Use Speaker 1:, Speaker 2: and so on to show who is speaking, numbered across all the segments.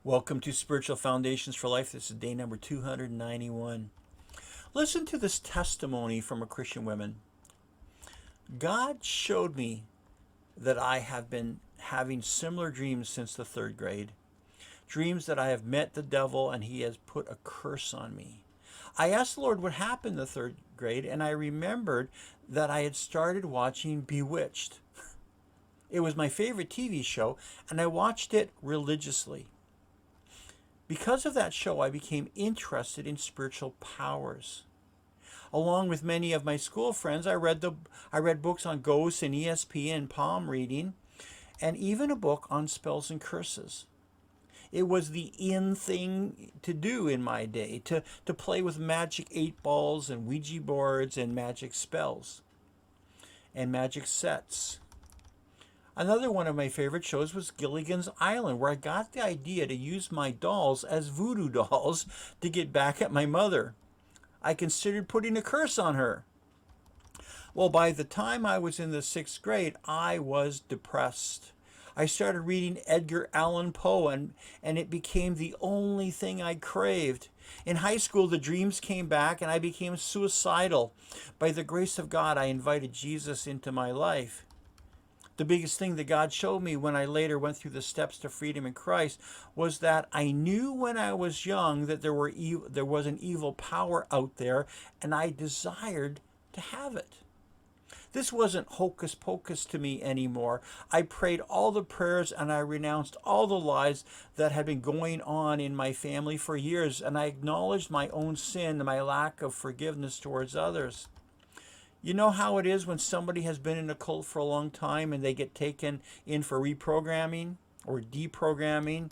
Speaker 1: Welcome to Spiritual Foundations for Life. This is day number 291. Listen to this testimony from a Christian woman. God showed me that I have been having similar dreams since the third grade. Dreams that I have met the devil and he has put a curse on me. I asked the Lord what happened in the third grade, and I remembered that I had started watching Bewitched. It was my favorite TV show, and I watched it religiously. Because of that show, I became interested in spiritual powers. Along with many of my school friends, I read books on ghosts and ESP and palm reading, and even a book on spells and curses. It was the in thing to do in my day, to play with magic 8 balls and Ouija boards and magic spells and magic sets. Another one of my favorite shows was Gilligan's Island, where I got the idea to use my dolls as voodoo dolls to get back at my mother. I considered putting a curse on her. Well, by the time I was in the 6th grade, I was depressed. I started reading Edgar Allan Poe, and it became the only thing I craved. In high school, the dreams came back, and I became suicidal. By the grace of God, I invited Jesus into my life. The biggest thing that God showed me when I later went through the steps to freedom in Christ was that I knew when I was young that there was an evil power out there, and I desired to have it. This wasn't hocus pocus to me anymore. I prayed all the prayers and I renounced all the lies that had been going on in my family for years, and I acknowledged my own sin and my lack of forgiveness towards others. You know how it is when somebody has been in a cult for a long time and they get taken in for reprogramming or deprogramming?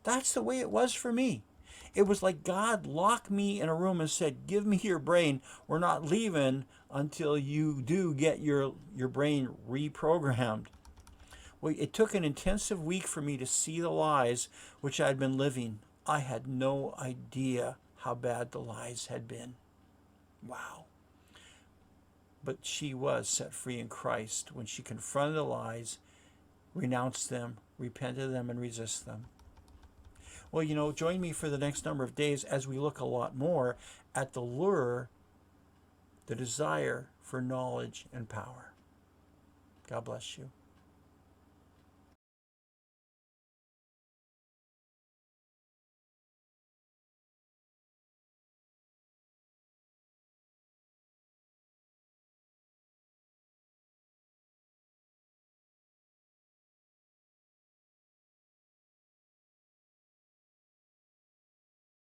Speaker 1: That's the way it was for me. It was like God locked me in a room and said, "Give me your brain. We're not leaving until you do get your brain reprogrammed." Well, it took an intensive week for me to see the lies which I'd been living. I had no idea how bad the lies had been. Wow. But she was set free in Christ when she confronted the lies, renounced them, repented of them, and resisted them. Well, join me for the next number of days as we look a lot more at the lure, the desire for knowledge and power. God bless you.